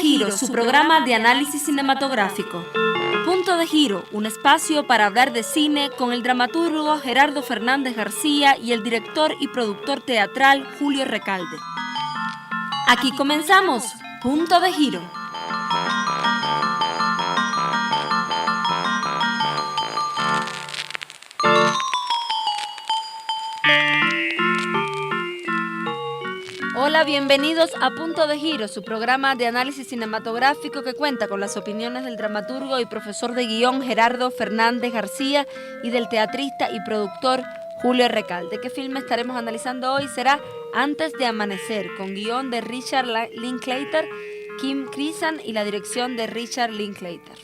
Giro, su programa de análisis cinematográfico. Punto de Giro, un espacio para hablar de cine con el dramaturgo Gerardo Fernández García y el director y productor teatral Julio Recalde. Aquí comenzamos, Punto de Giro. Hola, bienvenidos a Punto de Giro, su programa de análisis cinematográfico que cuenta con las opiniones del dramaturgo y profesor de guión Gerardo Fernández García y del teatrista y productor Julio Recalde. ¿Qué filme estaremos analizando hoy? Será Antes de Amanecer, con guión de Richard Linklater, Kim Krizan y la dirección de Richard Linklater.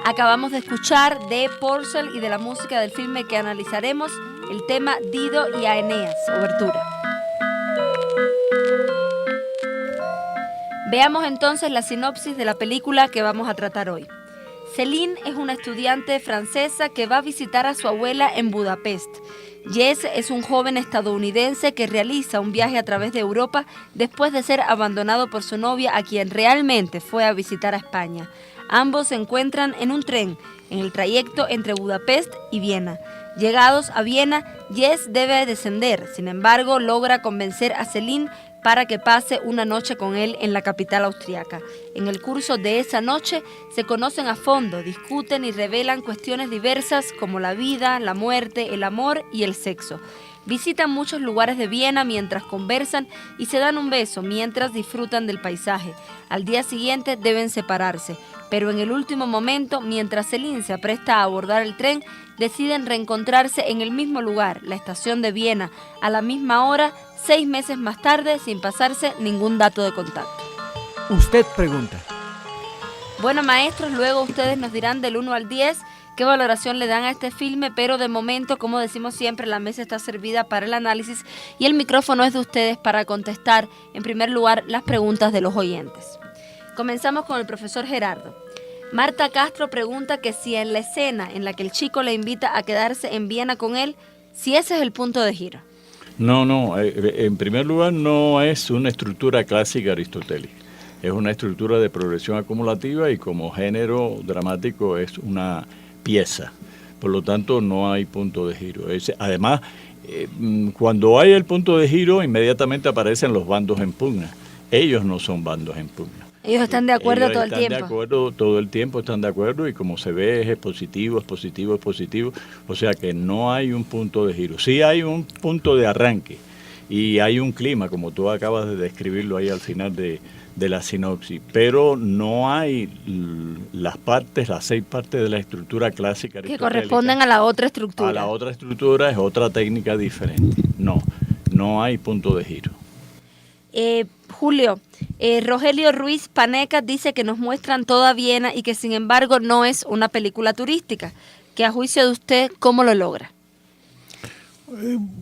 Acabamos de escuchar de Purcell y de la música del filme que analizaremos el tema Dido y Aeneas, obertura. Veamos entonces la sinopsis de la película que vamos a tratar hoy. Céline es una estudiante francesa que va a visitar a su abuela en Budapest. Jess es un joven estadounidense que realiza un viaje a través de Europa después de ser abandonado por su novia, a quien realmente fue a visitar a España. Ambos se encuentran en un tren, en el trayecto entre Budapest y Viena. Llegados a Viena, Jess debe descender, sin embargo, logra convencer a Céline para que pase una noche con él en la capital austriaca. En el curso de esa noche se conocen a fondo, discuten y revelan cuestiones diversas como la vida, la muerte, el amor y el sexo. Visitan muchos lugares de Viena mientras conversan y se dan un beso mientras disfrutan del paisaje. Al día siguiente deben separarse, pero en el último momento, mientras Céline se apresta a abordar el tren, deciden reencontrarse en el mismo lugar, la estación de Viena, a la misma hora, 6 meses más tarde, sin pasarse ningún dato de contacto. Usted pregunta. Bueno, maestros, luego ustedes nos dirán del 1 al 10 qué valoración le dan a este filme, pero de momento, como decimos siempre, la mesa está servida para el análisis y el micrófono es de ustedes para contestar, en primer lugar, las preguntas de los oyentes. Comenzamos con el profesor Gerardo. Marta Castro pregunta que si en la escena en la que el chico le invita a quedarse en Viena con él, si ese es el punto de giro. No, en primer lugar no es una estructura clásica aristotélica, es una estructura de progresión acumulativa y como género dramático es una pieza, por lo tanto no hay punto de giro. Además, cuando hay el punto de giro inmediatamente aparecen los bandos en pugna. ellos no son bandos en pugna. Ellos están de acuerdo todo el tiempo. Están de acuerdo todo el tiempo, están de acuerdo, y como se ve es positivo, es positivo, es positivo. O sea que no hay un punto de giro. Sí hay un punto de arranque y hay un clima, como tú acabas de describirlo ahí al final de la sinopsis, pero no hay las 6 partes de la estructura clásica que corresponden a la otra estructura. A la otra estructura es otra técnica diferente. No hay punto de giro. Julio, Rogelio Ruiz Paneca dice que nos muestran toda Viena y que sin embargo no es una película turística. Que a juicio de usted, ¿cómo lo logra?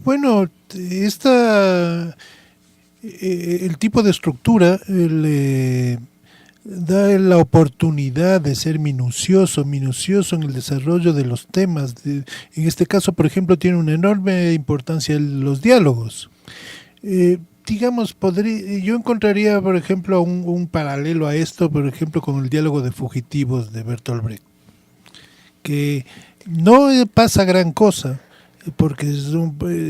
Bueno, el tipo de estructura le da la oportunidad de ser minucioso en el desarrollo de los temas. En este caso, por ejemplo, tiene una enorme importancia los diálogos. Digamos, yo encontraría, por ejemplo, un paralelo a esto, por ejemplo, con el diálogo de Fugitivos de Bertolt Brecht, que no pasa gran cosa, porque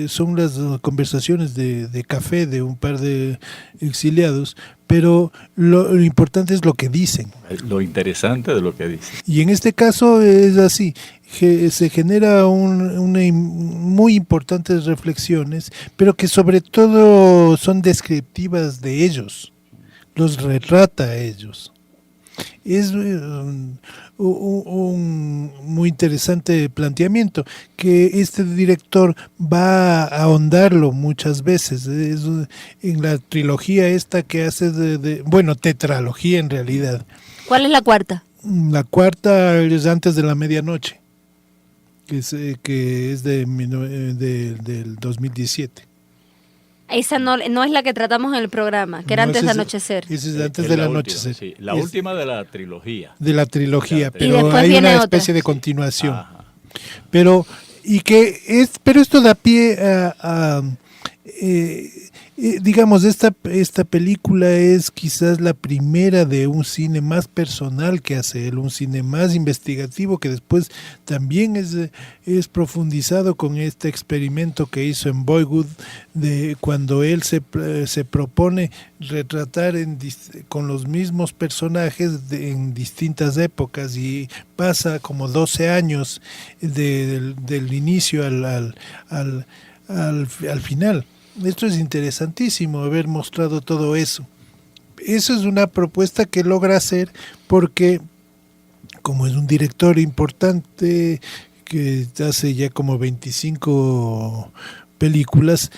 son las conversaciones de café de un par de exiliados, pero lo importante es lo que dicen. Lo interesante de lo que dicen. Y en este caso es así, se genera muy importantes reflexiones, pero que sobre todo son descriptivas de ellos, los retrata a ellos. Es un muy interesante planteamiento que este director va a ahondarlo muchas veces. En la trilogía esta que hace tetralogía en realidad. ¿Cuál es la cuarta? La cuarta es Antes de la medianoche, que es del 2017. Esa no es la que tratamos en el programa, que era Antes de anochecer. Esa es Antes del anochecer. Sí, la última de la trilogía. De la trilogía, y pero hay una especie de continuación. Ajá. Pero esto da pie a digamos, esta película es quizás la primera de un cine más personal que hace él, un cine más investigativo que después también es profundizado con este experimento que hizo en Boyhood, cuando él se propone retratar con los mismos personajes en distintas épocas, y pasa como 12 años del inicio al final. Esto es interesantísimo, haber mostrado todo eso. Eso es una propuesta que logra hacer porque, como es un director importante que hace ya como 25 películas,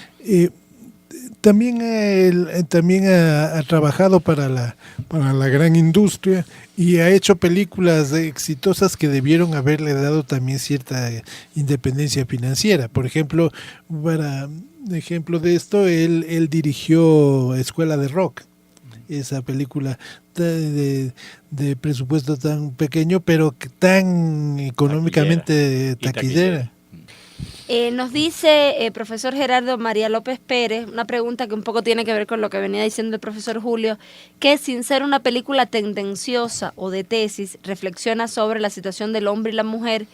también ha trabajado para la gran industria y ha hecho películas exitosas que debieron haberle dado también cierta independencia financiera. Por ejemplo, para ejemplo de esto, él dirigió Escuela de Rock, esa película de presupuesto tan pequeño pero tan económicamente taquillera. Nos dice profesor Gerardo María López Pérez, una pregunta que un poco tiene que ver con lo que venía diciendo el profesor Julio, que sin ser una película tendenciosa o de tesis, reflexiona sobre la situación del hombre y la mujer,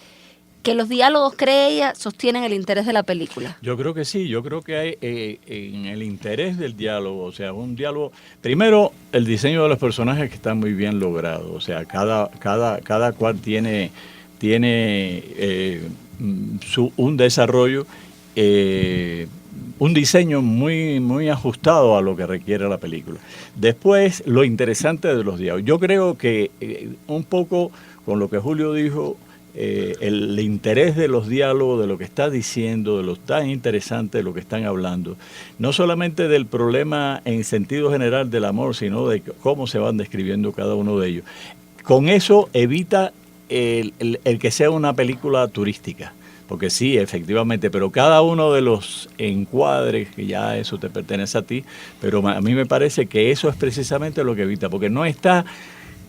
que los diálogos, cree ella, sostienen el interés de la película. Yo creo que sí, yo creo que hay en el interés del diálogo, o sea, un diálogo, primero el diseño de los personajes que está muy bien logrado, o sea, cada cual tiene un desarrollo, un diseño muy ajustado a lo que requiere la película. Después, lo interesante de los diálogos. Yo creo que un poco con lo que Julio dijo, el interés de los diálogos, de lo que está diciendo, de lo tan interesante de lo que están hablando, no solamente del problema en sentido general del amor, sino de cómo se van describiendo cada uno de ellos. Con eso evita el que sea una película turística, porque sí, efectivamente, pero cada uno de los encuadres, que ya eso te pertenece a ti, pero a mí me parece que eso es precisamente lo que evita, porque no es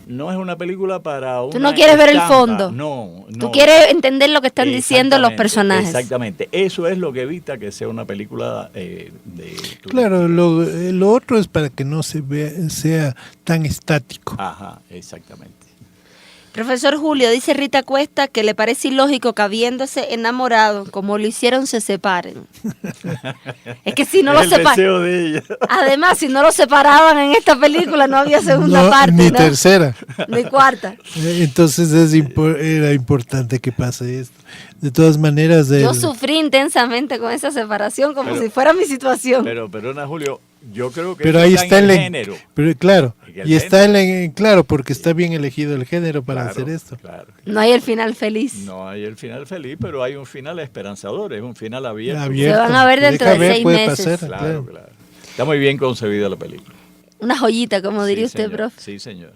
una película para una... Tú no quieres ver el fondo. No. Tú quieres entender lo que están diciendo los personajes. Exactamente. Eso es lo que evita que sea una película de... Claro, lo otro es para que no sea tan estático. Ajá, exactamente. Profesor Julio, dice Rita Cuesta que le parece ilógico que habiéndose enamorado, como lo hicieron, se separen. Es que si no lo deseo de ella. Además, si no lo separaban en esta película, no había segunda parte. Ni ¿no? tercera. Ni cuarta. Entonces era importante que pase esto. De todas maneras... Yo sufrí intensamente con esa separación, como si fuera mi situación. Pero Ana Julio, yo creo que pero ahí está el género. Pero claro, y está claro, porque está bien elegido el género para hacer esto. Claro. No hay el final feliz. No hay el final feliz, pero hay un final esperanzador, es un final abierto. Se van a ver dentro de 6 meses. Claro. Está muy bien concebida la película. Una joyita, como diría usted, señor. profe. Sí, señor.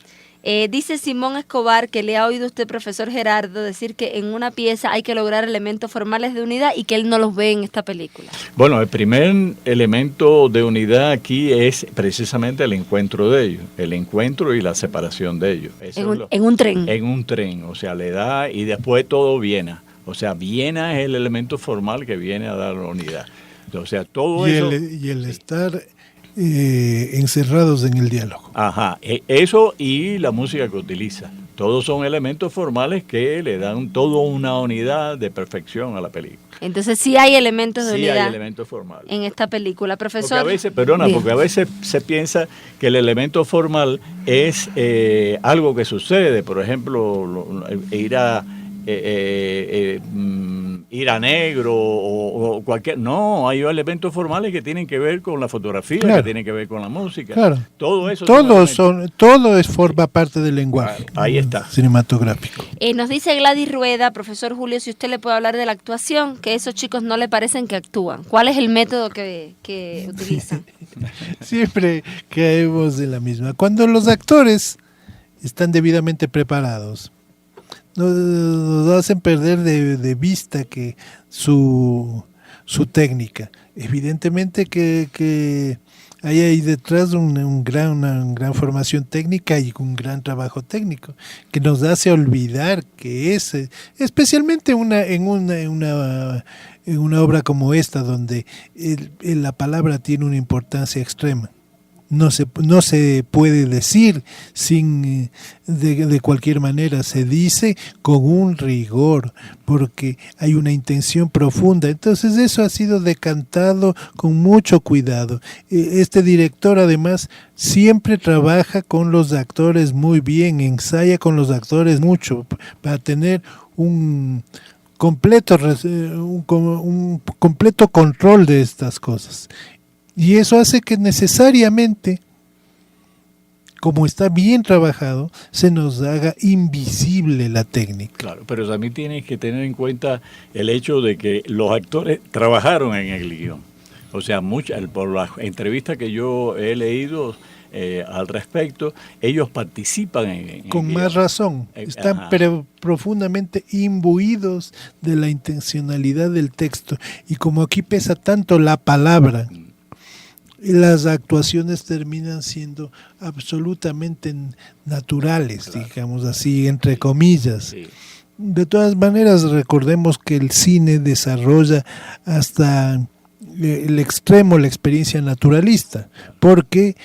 Dice Simón Escobar que le ha oído usted, profesor Gerardo, decir que en una pieza hay que lograr elementos formales de unidad y que él no los ve en esta película. Bueno, el primer elemento de unidad aquí es precisamente el encuentro de ellos, el encuentro y la separación de ellos. En un tren. En un tren, o sea, le da y después todo Viena. O sea, Viena es el elemento formal que viene a dar la unidad. O sea, todo eso... Y el estar... encerrados en el diálogo. Ajá, eso y la música que utiliza. Todos son elementos formales que le dan toda una unidad de perfección a la película. Entonces sí hay elementos de unidad. Sí hay elementos formales. En esta película, profesor. Porque a veces se piensa que el elemento formal es algo que sucede. Por ejemplo, ir a negro o cualquier... No, hay elementos formales que tienen que ver con la fotografía, que tienen que ver con la música. Claro. Todo eso. Forma parte del lenguaje. Ahí está. Cinematográfico. Nos dice Gladys Rueda, profesor Julio, si usted le puede hablar de la actuación, que esos chicos no le parecen que actúan. ¿Cuál es el método que utilizan? Siempre caemos en la misma. Cuando los actores están debidamente preparados, nos hacen perder de vista que su técnica. Evidentemente que hay ahí detrás una gran formación técnica y un gran trabajo técnico que nos hace olvidar que es especialmente en una obra como esta donde la palabra tiene una importancia extrema. No se puede decir de cualquier manera, se dice con un rigor, porque hay una intención profunda. Entonces eso ha sido decantado con mucho cuidado. Este director además siempre trabaja con los actores muy bien, ensaya con los actores mucho para tener un completo control de estas cosas. Y eso hace que necesariamente, como está bien trabajado, se nos haga invisible la técnica. Claro, pero también tienes que tener en cuenta el hecho de que los actores trabajaron en el guión. O sea, por las entrevistas que yo he leído al respecto, ellos participan en con el más guión. razón, están profundamente imbuidos de la intencionalidad del texto. Y como aquí pesa tanto la palabra, las actuaciones terminan siendo absolutamente naturales, digamos así, entre comillas. Sí. De todas maneras, recordemos que el cine desarrolla hasta el extremo la experiencia naturalista, porque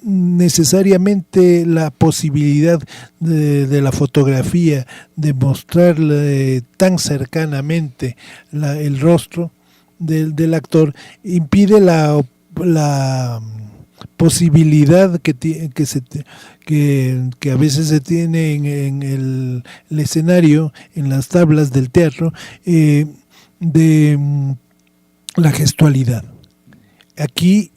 necesariamente la posibilidad de la fotografía de mostrar tan cercanamente el rostro del actor impide la posibilidad que a veces se tiene en el escenario, en las tablas del teatro, de la gestualidad. Aquí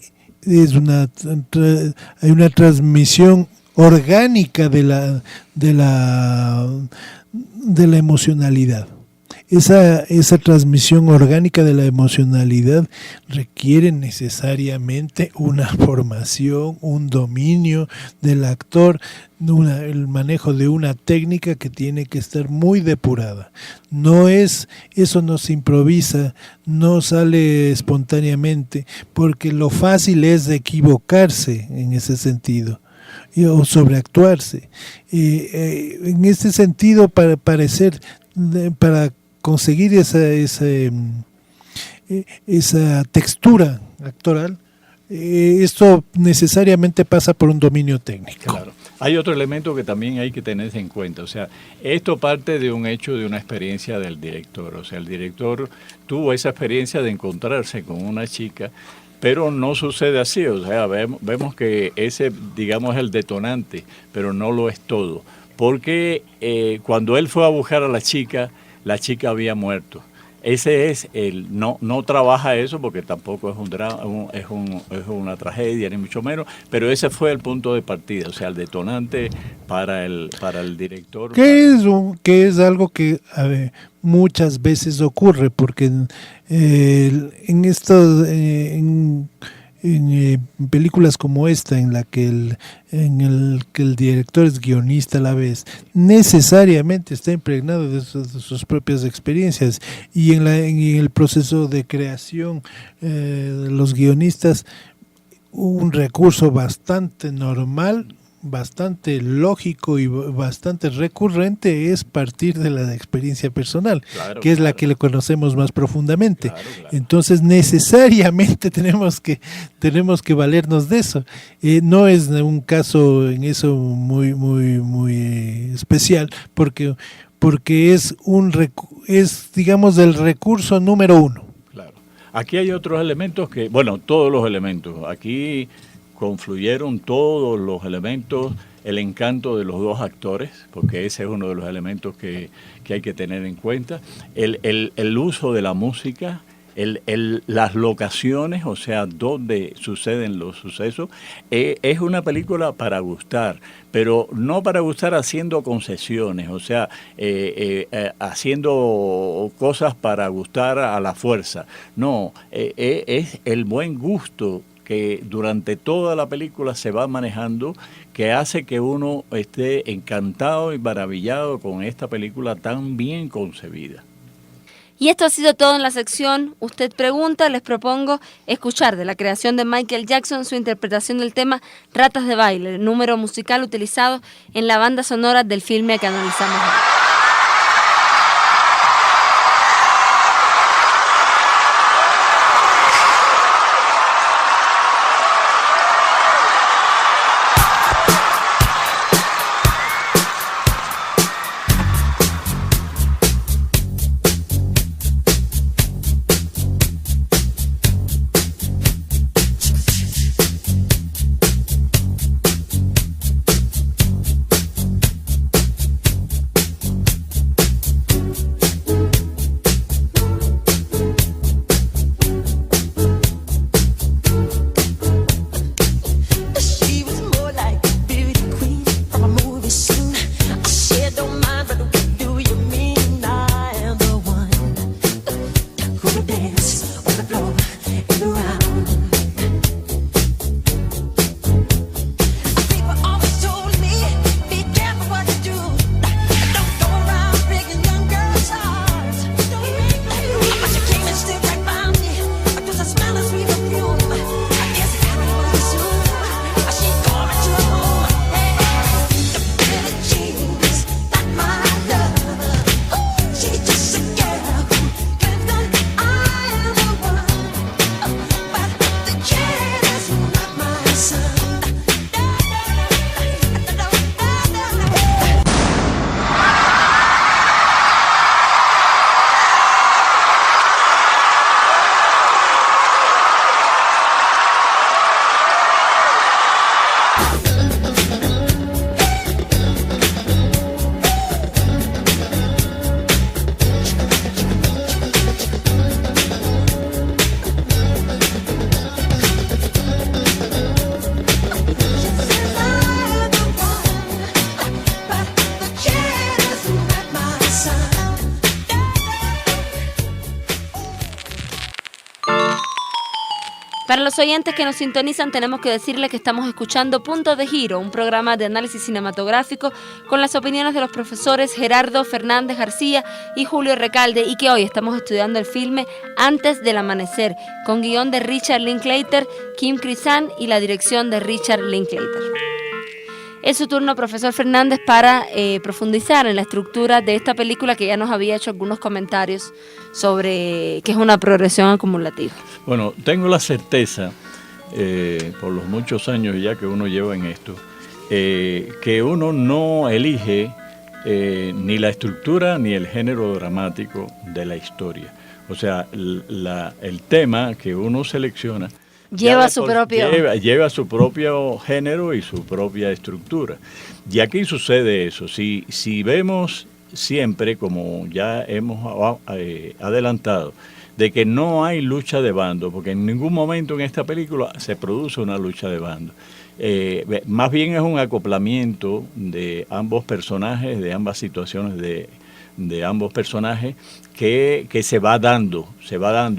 hay una transmisión orgánica de la emocionalidad. Esa transmisión orgánica de la emocionalidad requiere necesariamente una formación, un dominio del actor, el manejo de una técnica que tiene que estar muy depurada. Eso no se improvisa, no sale espontáneamente, porque lo fácil es equivocarse en ese sentido o sobreactuarse. En este sentido, para conseguir esa textura actoral, esto necesariamente pasa por un dominio técnico. Claro. Hay otro elemento que también hay que tenerse en cuenta. O sea, esto parte de un hecho, de una experiencia del director. O sea, el director tuvo esa experiencia de encontrarse con una chica, pero no sucede así. O sea, vemos que ese, digamos, es el detonante, pero no lo es todo. Porque cuando él fue a buscar a la chica había muerto. Ese es no trabaja eso porque tampoco es un drama, es una tragedia ni mucho menos, pero ese fue el punto de partida, o sea, el detonante para el director. Que es algo que muchas veces ocurre, porque en estos en películas como esta, en la que el director es guionista a la vez, necesariamente está impregnado de sus propias experiencias, y en el proceso de creación de los guionistas, un recurso bastante normal, bastante lógico y bastante recurrente es partir de la experiencia personal, que es la que le conocemos más profundamente. Claro. Entonces necesariamente tenemos que valernos de eso. No es un caso en eso muy especial, porque es digamos el recurso número uno. Claro. Aquí hay otros elementos todos los elementos. Aquí confluyeron todos los elementos, el encanto de los dos actores, porque ese es uno de los elementos que hay que tener en cuenta, el uso de la música, las locaciones, o sea, donde suceden los sucesos. Es una película para gustar, pero no para gustar haciendo concesiones, o sea, haciendo cosas para gustar a la fuerza. No, es el buen gusto que durante toda la película se va manejando, que hace que uno esté encantado y maravillado con esta película tan bien concebida. Y esto ha sido todo en la sección Usted Pregunta. Les propongo escuchar de la creación de Michael Jackson su interpretación del tema Ratas de Baile, el número musical utilizado en la banda sonora del filme que analizamos hoy. Para los oyentes que nos sintonizan, tenemos que decirles que estamos escuchando Punto de Giro, un programa de análisis cinematográfico con las opiniones de los profesores Gerardo Fernández García y Julio Recalde, y que hoy estamos estudiando el filme Antes del Amanecer, con guión de Richard Linklater, Kim Krizan y la dirección de Richard Linklater. Es su turno, profesor Fernández, para profundizar en la estructura de esta película, que ya nos había hecho algunos comentarios sobre que es una progresión acumulativa. Bueno, tengo la certeza, por los muchos años ya que uno lleva en esto, que uno no elige ni la estructura ni el género dramático de la historia. O sea, el tema que uno selecciona lleva su propio género y su propia estructura. Y aquí sucede eso. Si vemos siempre, como ya hemos adelantado, de que no hay lucha de bando, porque en ningún momento en esta película se produce una lucha de bando. Más bien es un acoplamiento de ambos personajes, de ambas situaciones de ambos personajes que se va dando.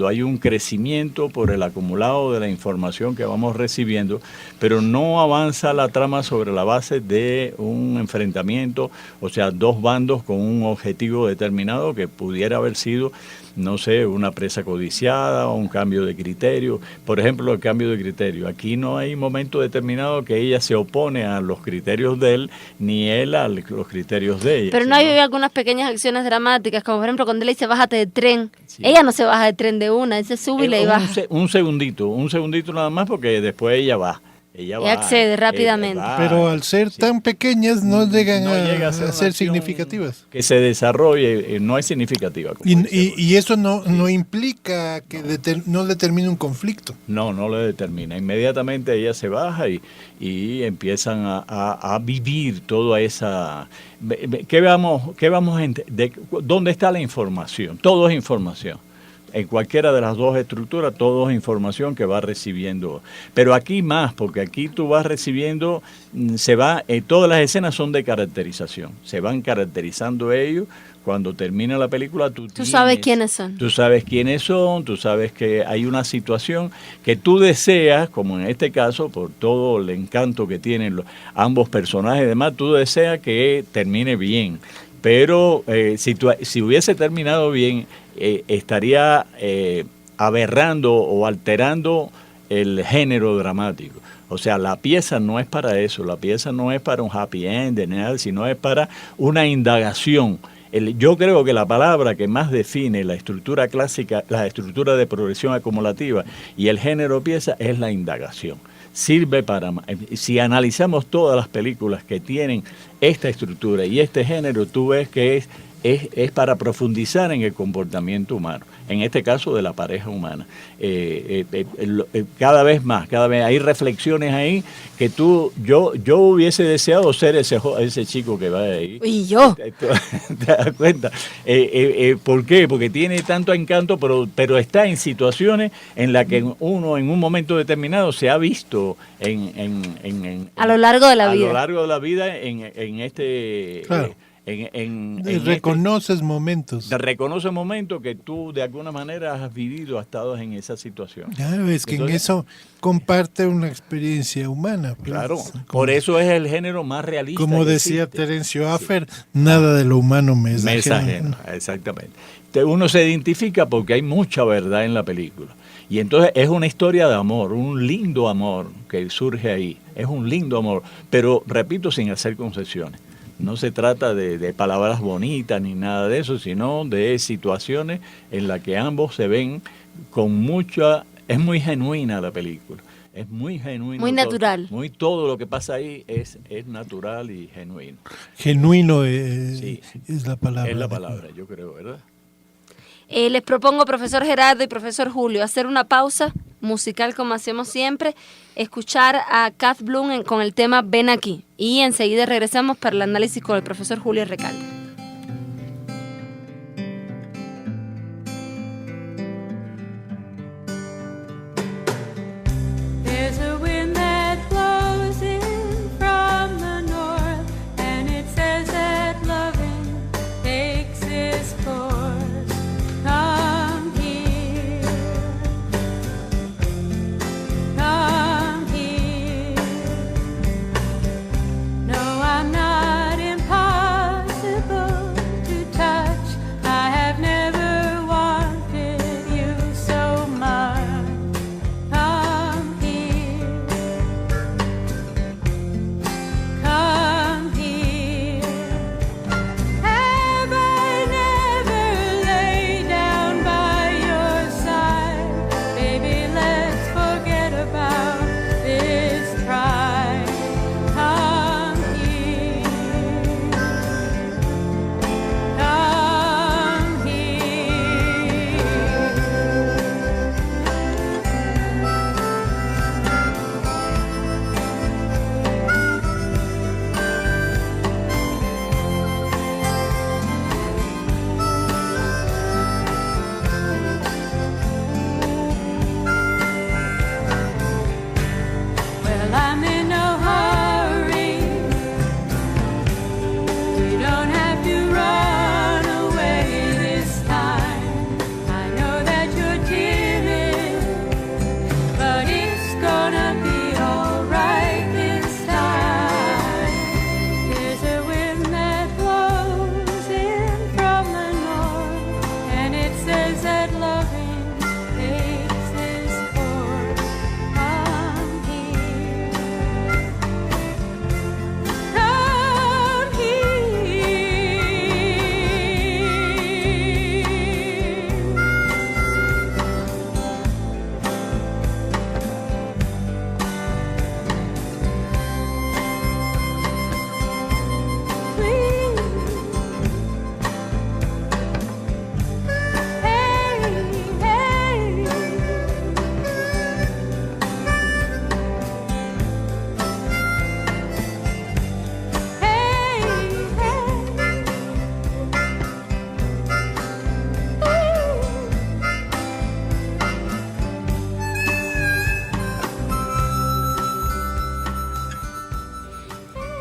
Hay un crecimiento por el acumulado de la información que vamos recibiendo, pero no avanza la trama sobre la base de un enfrentamiento, o sea, dos bandos con un objetivo determinado que pudiera haber sido, no sé, una presa codiciada o un cambio de criterio. Por ejemplo, el cambio de criterio. Aquí no hay momento determinado que ella se opone a los criterios de él, ni él a los criterios de ella. Pero no hay algunas pequeñas acciones dramáticas, como por ejemplo cuando él dice bájate de tren. Sí. Ella no se baja de tren de una, él se sube y le baja. Un segundito nada más, porque después ella va. Y accede rápidamente. Pero al ser tan pequeñas no llegan a ser significativas. Que se desarrolle, no es significativa. Y eso no implica que no determine un conflicto. No le determina. Inmediatamente ella se baja y empiezan a vivir toda esa... ¿Qué vamos ¿Dónde está la información? Todo es información. En cualquiera de las dos estructuras, todo es información que va recibiendo. Pero aquí más, porque aquí tú vas recibiendo, todas las escenas son de caracterización. Se van caracterizando ellos. Cuando termina la película, tú sabes quiénes son. Tú sabes que hay una situación que tú deseas, como en este caso, por todo el encanto que tienen ambos personajes y demás, tú deseas que termine bien. Pero si hubiese terminado bien, estaría aberrando o alterando el género dramático. O sea, la pieza no es para eso, la pieza no es para un happy end, sino es para una indagación. Yo creo que la palabra que más define la estructura clásica, la estructura de progresión acumulativa y el género pieza es la indagación. Sirve para... Si analizamos todas las películas que tienen esta estructura y este género, tú ves que es para profundizar en el comportamiento humano, en este caso de la pareja humana. Cada vez hay reflexiones ahí que yo hubiese deseado ser ese chico que va ahí. ¿Y yo? ¿Te das cuenta? ¿Por qué? Porque tiene tanto encanto, pero está en situaciones en las que uno en un momento determinado se ha visto a lo largo de la vida. A lo largo de la vida en este... Claro. Reconoces momentos. Reconoces momentos que tú de alguna manera has vivido, has estado en esa situación. Claro, es que entonces, en eso comparte una experiencia humana. Pues, claro, por eso es el género más realista. Como decía Terencio Affer, nada de lo humano me es ajeno. Exactamente. Uno se identifica porque hay mucha verdad en la película. Y entonces es una historia de amor, un lindo amor que surge ahí. Es un lindo amor, pero repito, sin hacer concesiones. No se trata de palabras bonitas ni nada de eso, sino de situaciones en las que ambos se ven con mucha... Es muy genuina la película, es muy genuina. Muy natural. Todo lo que pasa ahí es natural y genuino. Genuino sí, es la palabra. Es la palabra, yo creo, ¿verdad? Les propongo, profesor Gerardo y profesor Julio, hacer una pausa musical como hacemos siempre, escuchar a Kath Bloom con el tema Ven aquí y enseguida regresamos para el análisis con el profesor Julio Recalde. I'm not impossible.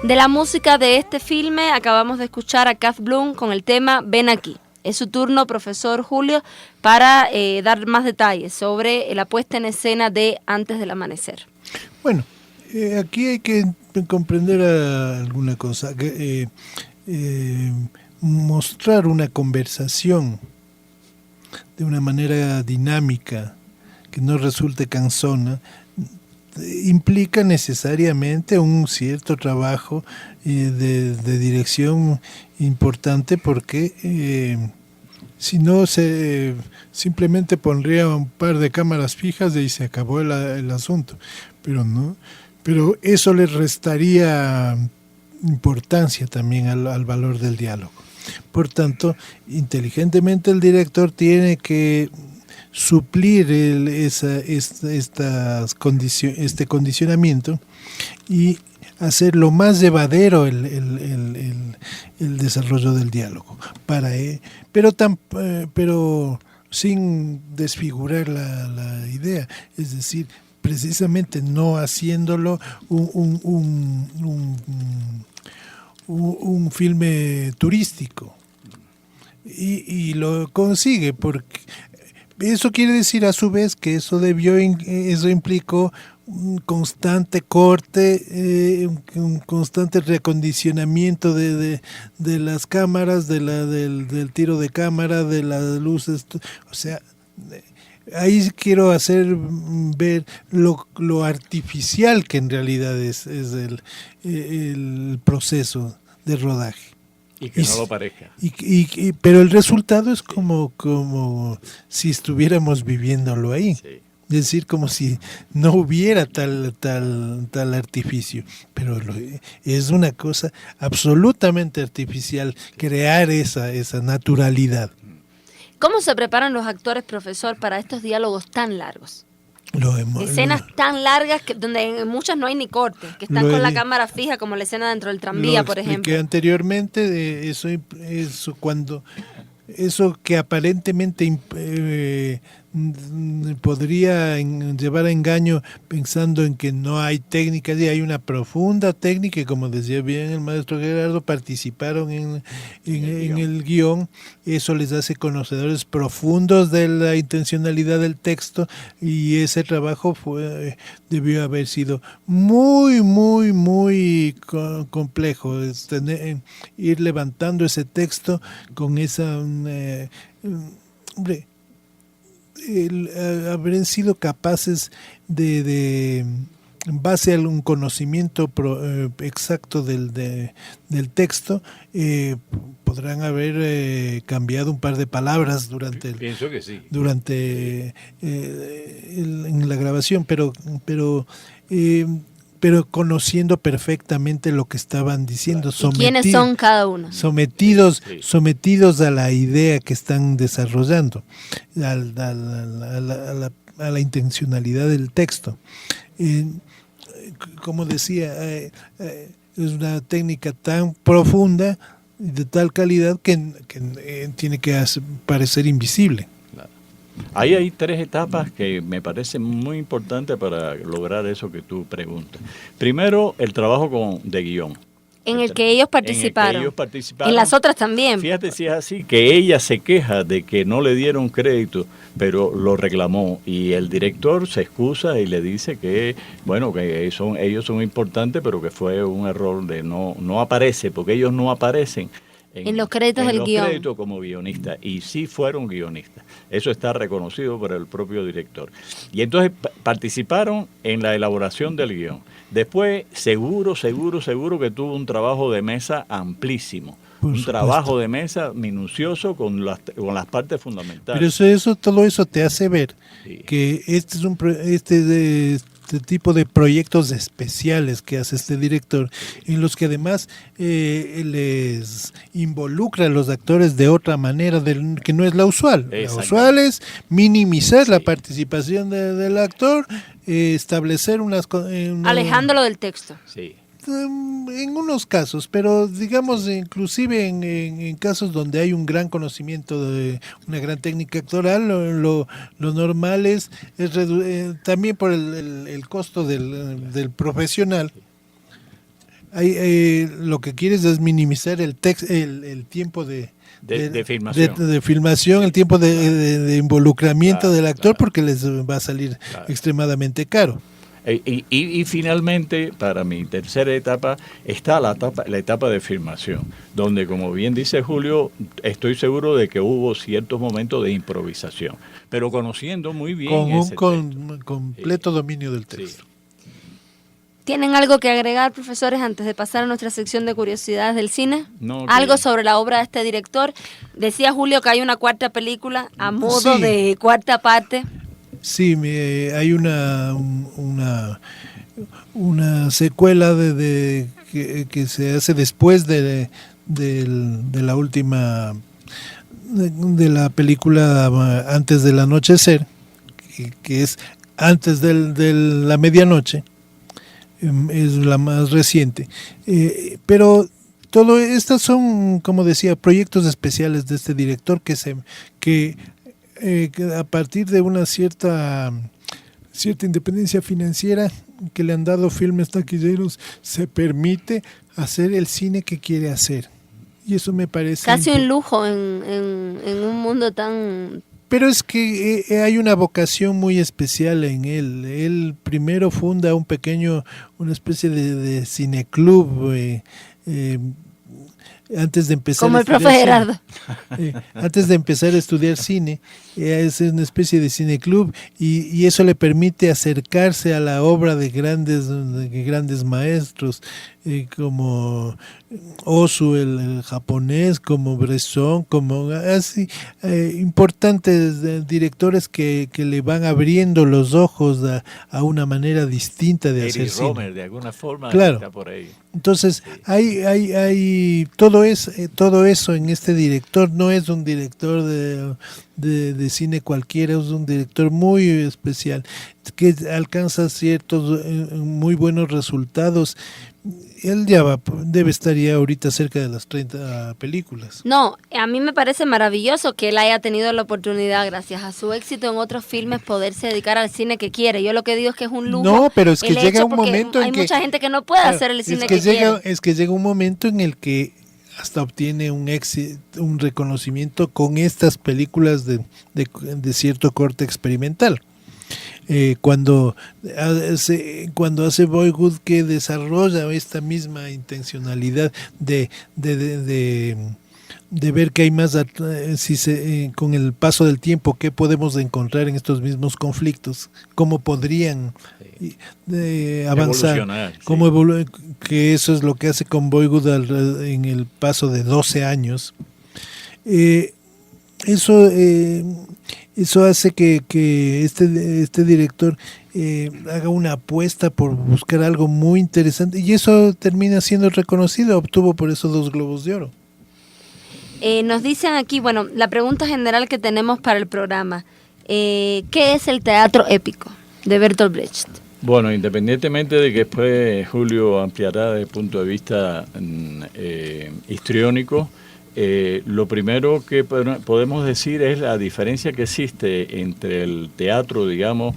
De la música de este filme acabamos de escuchar a Kath Bloom con el tema Ven aquí. Es su turno, profesor Julio, para dar más detalles sobre la puesta en escena de Antes del amanecer. Bueno, aquí hay que comprender alguna cosa, mostrar una conversación de una manera dinámica, que no resulte cansona, implica necesariamente un cierto trabajo de dirección importante, porque si no se simplemente pondría un par de cámaras fijas y se acabó el asunto, pero no, pero eso le restaría importancia también al valor del diálogo. Por tanto, inteligentemente el director tiene que suplir este condicionamiento y hacer lo más llevadero el desarrollo del diálogo, pero sin desfigurar la idea, es decir, precisamente no haciéndolo un filme turístico, y lo consigue, porque eso quiere decir a su vez que eso implicó un constante corte, un constante reacondicionamiento de las cámaras, del tiro de cámara, de las luces, o sea, ahí quiero hacer ver lo artificial que en realidad es el proceso de rodaje. Y que no lo parezca. Pero el resultado es como si estuviéramos viviéndolo ahí. Sí. Es decir, como si no hubiera tal artificio. Pero es una cosa absolutamente artificial crear esa naturalidad. ¿Cómo se preparan los actores, profesor, para estos diálogos tan largos? Escenas tan largas donde en muchas no hay ni corte, que están con la cámara fija, como la escena dentro del tranvía, por ejemplo. Que anteriormente eso que aparentemente podría llevar a engaño, pensando en que no hay técnica, y hay una profunda técnica, y como decía bien el maestro Gerardo, participaron en el guión. Eso les hace conocedores profundos de la intencionalidad del texto, y ese trabajo debió haber sido muy, muy, muy complejo, ir levantando ese texto con esa haber sido capaces de en base a un conocimiento exacto del texto, podrán haber cambiado un par de palabras Pienso que sí. En la grabación, pero conociendo perfectamente lo que estaban diciendo. ¿Y quiénes son cada uno? Sometidos a la idea que están desarrollando, a la intencionalidad del texto. Como decía, es una técnica tan profunda y de tal calidad que tiene que parecer invisible. Ahí hay tres etapas que me parecen muy importantes para lograr eso que tú preguntas. Primero, el trabajo de guión. En el que ellos participaron. En las otras también. Fíjate si es así, que ella se queja de que no le dieron crédito, pero lo reclamó, y el director se excusa y le dice que, bueno, que ellos son importantes, pero que fue un error de no aparece, porque ellos no aparecen en los créditos del guión. Créditos como guionistas, y sí fueron guionistas. Eso está reconocido por el propio director. Y entonces participaron en la elaboración del guión. Después, seguro que tuvo un trabajo de mesa amplísimo. Un trabajo de mesa minucioso con las partes fundamentales. Pero todo eso te hace ver que este tipo de proyectos especiales que hace este director, en los que además les involucra a los actores de otra manera que no es la usual. La usual es minimizar la participación del actor, establecer alejándolo del texto. Sí. En unos casos, pero digamos inclusive en casos donde hay un gran conocimiento de una gran técnica actoral, lo normal es también por el costo del profesional, lo que quieres es minimizar el tiempo de filmación. De filmación, el tiempo de involucramiento del actor, porque les va a salir extremadamente caro. Y finalmente, para mi tercera etapa, está la etapa de filmación, donde, como bien dice Julio, estoy seguro de que hubo ciertos momentos de improvisación, pero conociendo muy bien con completo dominio del texto. Sí. ¿Tienen algo que agregar, profesores, antes de pasar a nuestra sección de curiosidades del cine? No, ¿Algo sobre la obra de este director? Decía Julio que hay una cuarta película a modo de cuarta parte. Sí, hay una secuela que se hace después de la última, de la película Antes del Anochecer, que es antes de la medianoche, es la más reciente. Pero todo estas son, como decía, proyectos especiales de este director que a partir de una cierta independencia financiera que le han dado Filmes Taquilleros, se permite hacer el cine que quiere hacer. Y eso me parece... Casi un lujo en un mundo tan... Pero es que hay una vocación muy especial en él. Él primero funda una especie de cineclub, antes de empezar como el profe Gerardo. Antes de empezar a estudiar cine, es una especie de cineclub y eso le permite acercarse a la obra de grandes maestros, como Ozu, el japonés, como Bresson, como así importantes directores que le van abriendo los ojos a una manera distinta de hacer cine. Romer, de alguna forma, claro. Está por ahí. Entonces, hay todo eso en este director. No es un director de cine cualquiera, es un director muy especial, que alcanza ciertos muy buenos resultados. Él debe estar ya ahorita cerca de las 30 películas. No, a mí me parece maravilloso que él haya tenido la oportunidad, gracias a su éxito en otros filmes, poderse dedicar al cine que quiere. Yo lo que digo es que es un lujo. No, pero es que llega un momento en que... Hay mucha gente que no puede hacer el cine que quiere. Es que llega un momento en el que hasta obtiene un reconocimiento con estas películas de cierto corte experimental. Cuando hace Boyhood, que desarrolla esta misma intencionalidad de ver que hay más, con el paso del tiempo, qué podemos encontrar en estos mismos conflictos, cómo podrían avanzar, que eso es lo que hace con Boyhood en el paso de 12 años. Eso hace que este director haga una apuesta por buscar algo muy interesante, y eso termina siendo reconocido. Obtuvo por eso 2 Globos de Oro. Nos dicen aquí, bueno, la pregunta general que tenemos para el programa, ¿qué es el teatro épico de Bertolt Brecht? Bueno, independientemente de que después Julio ampliará desde el punto de vista histriónico, lo primero que podemos decir es la diferencia que existe entre el teatro, digamos,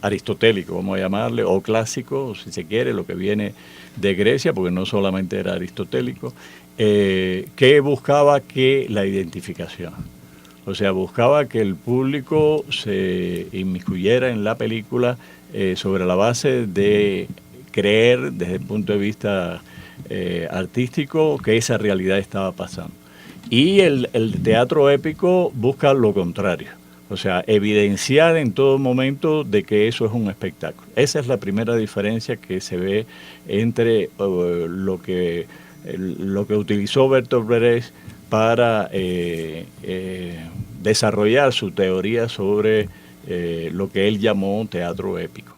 aristotélico, vamos a llamarle, o clásico, si se quiere, lo que viene de Grecia, porque no solamente era aristotélico, que buscaba que la identificación, o sea, buscaba que el público se inmiscuyera en la película sobre la base de creer desde el punto de vista artístico que esa realidad estaba pasando. Y el teatro épico busca lo contrario, o sea, evidenciar en todo momento de que eso es un espectáculo. Esa es la primera diferencia que se ve entre lo que utilizó Bertolt Brecht para desarrollar su teoría sobre lo que él llamó teatro épico.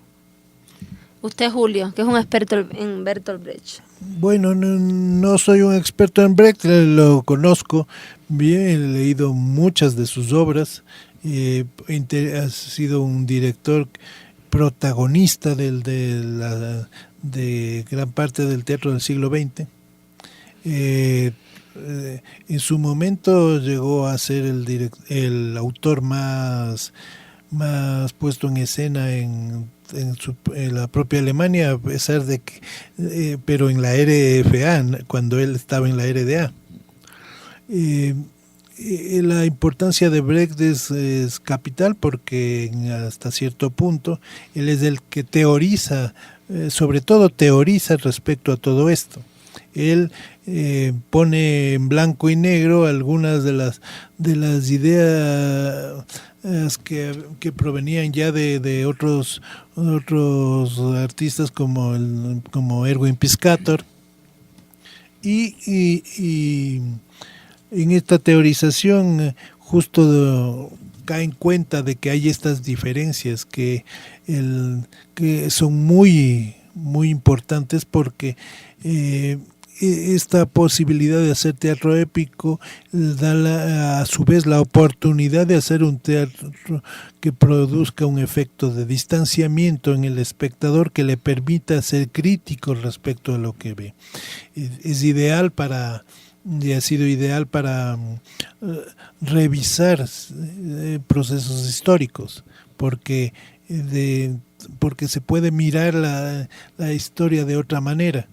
Usted, Julio, que es un experto en Bertolt Brecht. Bueno, no soy un experto en Brecht, lo conozco bien, he leído muchas de sus obras, ha sido un director protagonista de gran parte del teatro del siglo XX. En su momento llegó a ser el autor más puesto en escena en en la propia Alemania, a pesar de que, pero en la RFA, cuando él estaba en la RDA. La importancia de Brecht es capital porque hasta cierto punto él es el que teoriza, sobre todo teoriza respecto a todo esto. Él pone en blanco y negro algunas de las ideas que provenían ya de otros artistas como Erwin Piscator y en esta teorización justo cae en cuenta de que hay estas diferencias que son muy importantes porque esta posibilidad de hacer teatro épico da a su vez la oportunidad de hacer un teatro que produzca un efecto de distanciamiento en el espectador que le permita ser crítico respecto a lo que ve. Es ideal para y ha sido ideal para revisar procesos históricos, porque se puede mirar la historia de otra manera.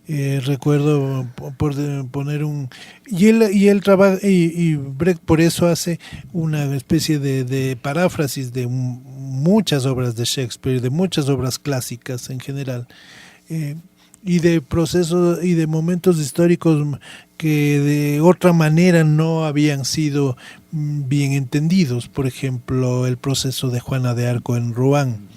Recuerdo por poner y él trabaja y Brecht por eso hace una especie de paráfrasis de muchas obras de Shakespeare, de muchas obras clásicas en general. Y de procesos y de momentos históricos que de otra manera no habían sido bien entendidos. Por ejemplo, el proceso de Juana de Arco en Rouen,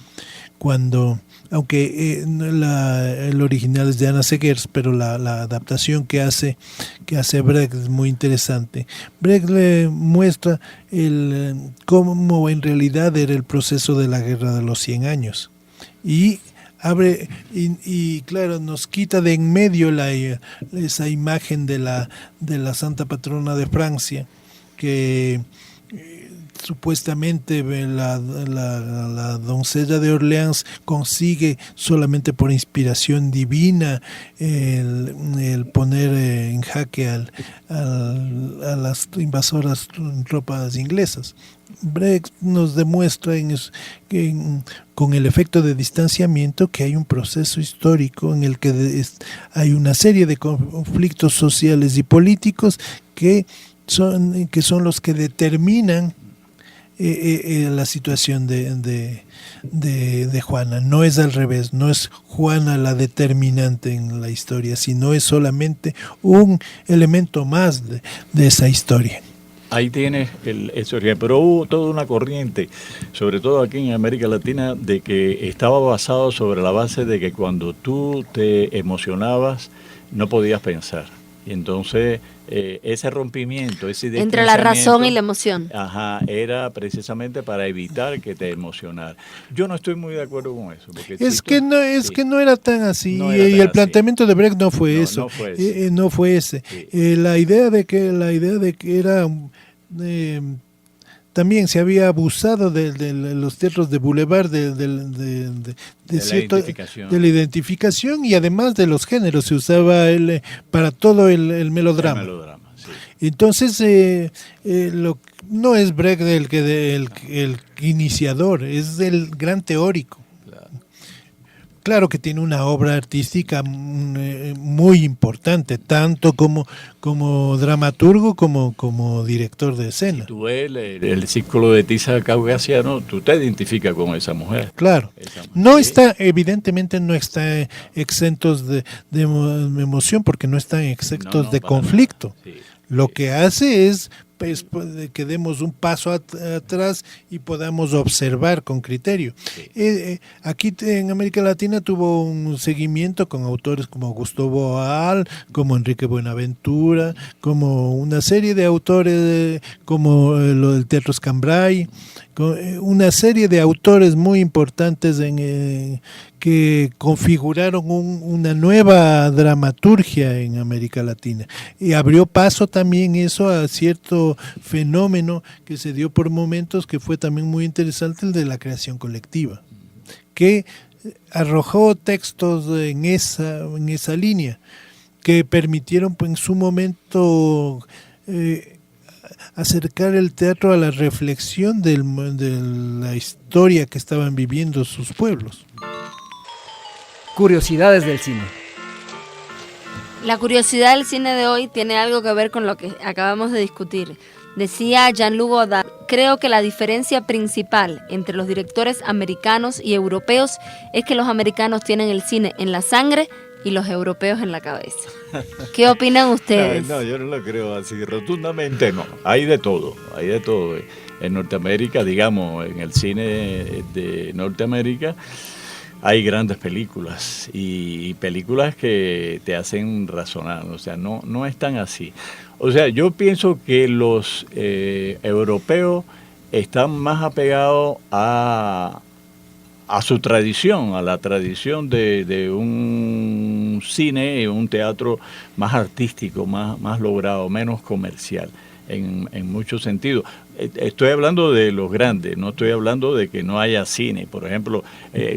cuando, aunque el original es de Anna Segers, pero la adaptación que hace Brecht es muy interesante. Brecht le muestra cómo en realidad era el proceso de la Guerra de los 100 años. Y abre y claro, nos quita de en medio esa imagen de la Santa Patrona de Francia, que supuestamente la doncella de Orleans consigue solamente por inspiración divina el poner en jaque a las invasoras tropas inglesas. Brecht nos demuestra con el efecto de distanciamiento que hay un proceso histórico en el que hay una serie de conflictos sociales y políticos que son los que determinan la situación de Juana. No es al revés, no es Juana la determinante en la historia, sino es solamente un elemento más de esa historia. Ahí tienes ese origen, pero hubo toda una corriente, sobre todo aquí en América Latina, de que estaba basado sobre la base de que cuando tú te emocionabas no podías pensar. Y entonces ese rompimiento, ese entre la razón y la emoción. Ajá, era precisamente para evitar que te emocionara. Yo no estoy muy de acuerdo con eso. Porque que no era tan así, no era y el planteamiento de Brecht no fue eso. No fue ese. Sí. La idea de que era también se había abusado de los teatros de boulevard, de la identificación y además de los géneros. Se usaba para todo el melodrama. Sí. Entonces, no es Brecht el iniciador, es el gran teórico. Claro que tiene una obra artística muy importante, tanto como dramaturgo como director de escena. Si tú ves el círculo de tiza caucasiano, tú te identificas con esa mujer. Claro. No está, evidentemente no está exentos de emoción, porque no están exentos de conflicto. Sí. Lo que hace es que demos un paso atrás y podamos observar con criterio. Sí. Aquí en América Latina tuvo un seguimiento con autores como Gustavo Boal, como Enrique Buenaventura, como una serie de autores como lo del Teatro Scambray, una serie de autores muy importantes que configuraron una nueva dramaturgia en América Latina. Y abrió paso también eso a cierto fenómeno que se dio por momentos, que fue también muy interesante, el de la creación colectiva, que arrojó textos en esa línea, que permitieron en su momento acercar el teatro a la reflexión de la historia que estaban viviendo sus pueblos. Curiosidades del cine. La curiosidad del cine de hoy tiene algo que ver con lo que acabamos de discutir. Decía Jean-Luc Godard: creo que la diferencia principal entre los directores americanos y europeos es que los americanos tienen el cine en la sangre y los europeos en la cabeza. ¿Qué opinan ustedes? No, yo no lo creo así, rotundamente no. Hay de todo, hay de todo. En Norteamérica, digamos, en el cine de Norteamérica, hay grandes películas y películas que te hacen razonar, o sea, no es tan así. O sea, yo pienso que los europeos están más apegados a su tradición, a la tradición de un cine, un teatro más artístico, más logrado, menos comercial en muchos sentidos. Estoy hablando de los grandes, no estoy hablando de que no haya cine. Por ejemplo,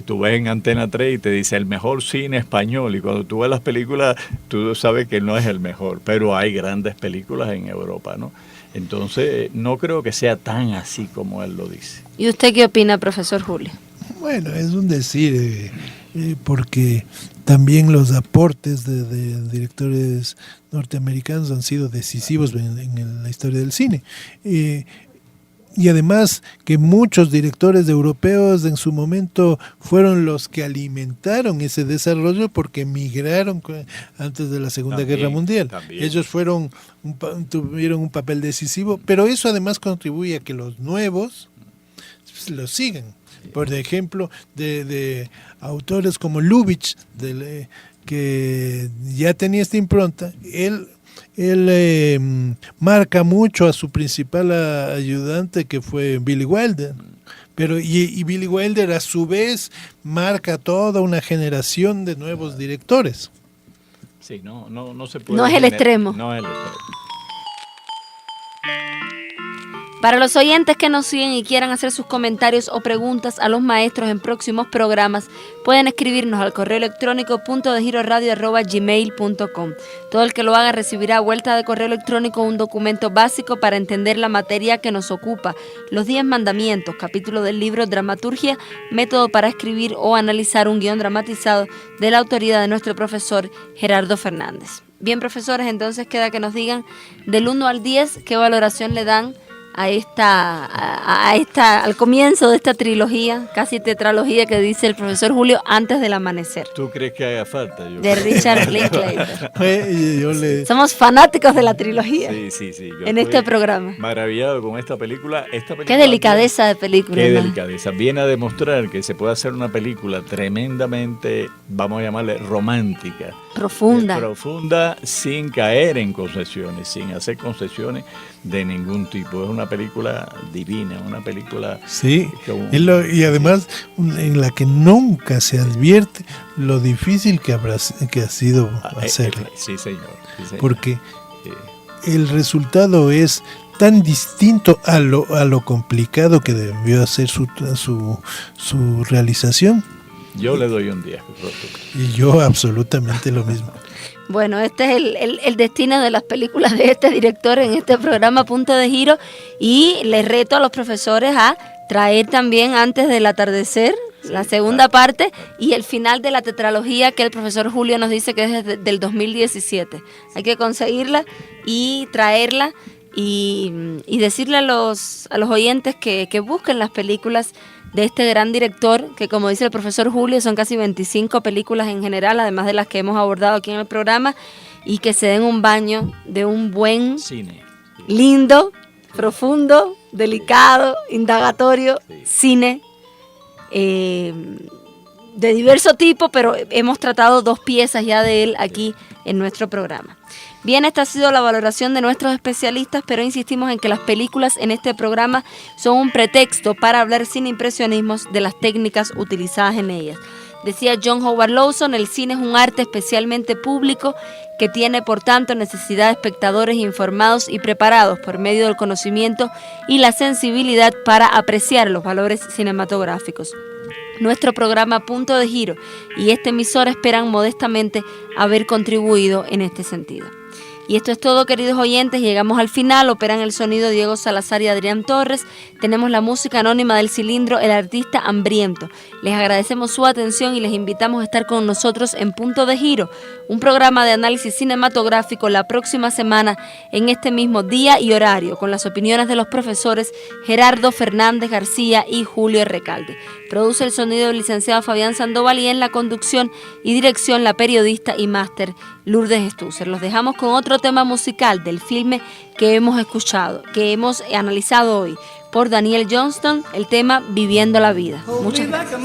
tú ves en Antena 3 y te dice el mejor cine español, y cuando tú ves las películas, tú sabes que no es el mejor, pero hay grandes películas en Europa, ¿no? Entonces, no creo que sea tan así como él lo dice. ¿Y usted qué opina, profesor Julio? Bueno, es un decir, porque también los aportes de directores norteamericanos han sido decisivos en la historia del cine. Y además que muchos directores europeos en su momento fueron los que alimentaron ese desarrollo porque emigraron antes de la Segunda Guerra Mundial. También. Ellos tuvieron un papel decisivo, pero eso además contribuye a que los nuevos los sigan. Por ejemplo, de autores como Lubitsch, que ya tenía esta impronta, él marca mucho a su principal ayudante, que fue Billy Wilder. Pero y Billy Wilder a su vez marca toda una generación de nuevos directores. Sí, no se puede. No es el extremo. No es el extremo. Para los oyentes que nos siguen y quieran hacer sus comentarios o preguntas a los maestros en próximos programas, pueden escribirnos al correo electrónico puntodegiroradio@gmail.com. Todo el que lo haga recibirá a vuelta de correo electrónico un documento básico para entender la materia que nos ocupa: los 10 mandamientos, capítulo del libro Dramaturgia, método para escribir o analizar un guión dramatizado, de la autoría de nuestro profesor Gerardo Fernández. Bien, profesores, entonces queda que nos digan del 1 al 10 qué valoración le dan al comienzo de esta trilogía, casi tetralogía, que dice el profesor Julio, Antes del amanecer. ¿Tú crees que haga falta? De Richard Linklater. Yo Somos fanáticos de la trilogía. Sí. En este programa. Maravillado con esta película. Qué delicadeza de película. Qué ¿no? delicadeza. Viene a demostrar que se puede hacer una película tremendamente, vamos a llamarle romántica. Profunda, sin caer en concesiones, sin hacer concesiones de ningún tipo. Es una película divina, una película... Sí, y además en la que nunca se advierte lo difícil que ha sido hacerla. Sí, señor. Porque el resultado es tan distinto a lo complicado que debió hacer su realización. Yo le doy un 10. Y yo absolutamente lo mismo. Bueno, este es el destino de las películas de este director en este programa Punto de Giro, y les reto a los profesores a traer también Antes del atardecer, la segunda parte, y el final de la tetralogía que el profesor Julio nos dice que es del 2017. Hay que conseguirla y traerla y decirle a los oyentes que busquen las películas de este gran director, que como dice el profesor Julio, son casi 25 películas en general, además de las que hemos abordado aquí en el programa, y que se den un baño de un buen cine, lindo, profundo, delicado, indagatorio, cine de diverso tipo, pero hemos tratado 2 piezas ya de él aquí en nuestro programa. Bien, esta ha sido la valoración de nuestros especialistas, pero insistimos en que las películas en este programa son un pretexto para hablar sin impresionismos de las técnicas utilizadas en ellas. Decía John Howard Lawson, el cine es un arte especialmente público que tiene por tanto necesidad de espectadores informados y preparados por medio del conocimiento y la sensibilidad para apreciar los valores cinematográficos. Nuestro programa Punto de Giro y esta emisora esperan modestamente haber contribuido en este sentido. Y esto es todo, queridos oyentes, llegamos al final. Operan el sonido Diego Salazar y Adrián Torres. Tenemos la música anónima del cilindro, el artista Hambriento. Les agradecemos su atención y les invitamos a estar con nosotros en Punto de Giro, un programa de análisis cinematográfico la próxima semana en este mismo día y horario, con las opiniones de los profesores Gerardo Fernández García y Julio Recalde. Produce el sonido el licenciado Fabián Sandoval y en la conducción y dirección la periodista y máster Lourdes Stusser. Los dejamos con otro tema musical del filme que hemos escuchado, que hemos analizado hoy, por Daniel Johnston, el tema Viviendo la Vida. Muchas gracias.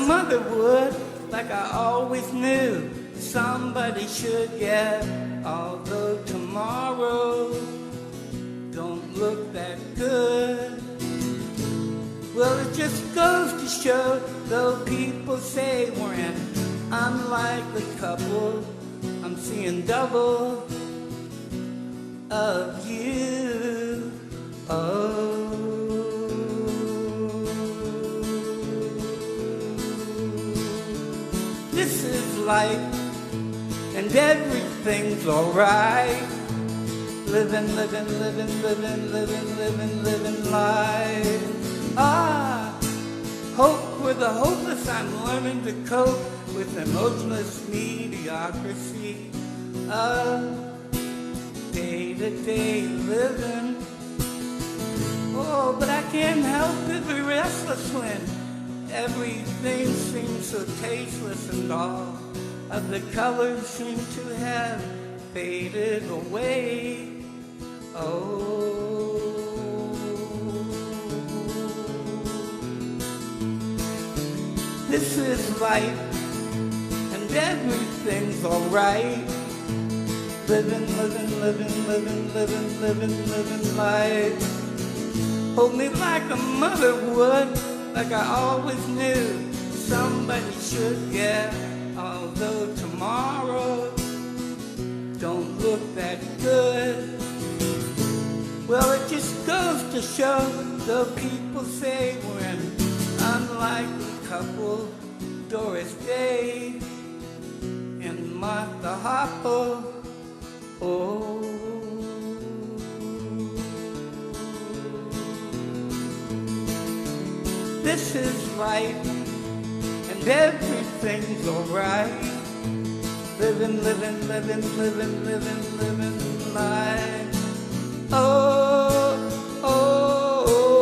Well, it just goes to show, though people say we're an unlikely couple, I'm seeing double of you. Oh, this is life, and everything's alright. Living life. Hope with the hopeless, I'm learning to cope with emotionless mediocrity of day-to-day living. Oh, but I can't help but be restless when everything seems so tasteless and all of the colors seem to have faded away. Oh, this is life, and everything's alright. Living life. Hold me like a mother would, like I always knew somebody should, yeah. Although tomorrow don't look that good. Well, it just goes to show, though people say we're an unlikely couple. Doris Day and Martha Harper. Oh, this is life, and everything's alright. Living life. Oh, oh, oh, oh.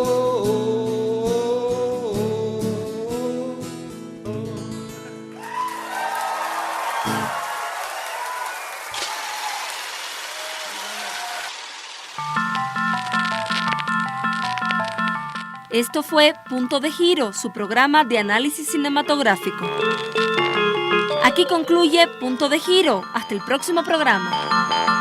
Esto fue Punto de Giro, su programa de análisis cinematográfico. Aquí concluye Punto de Giro. Hasta el próximo programa.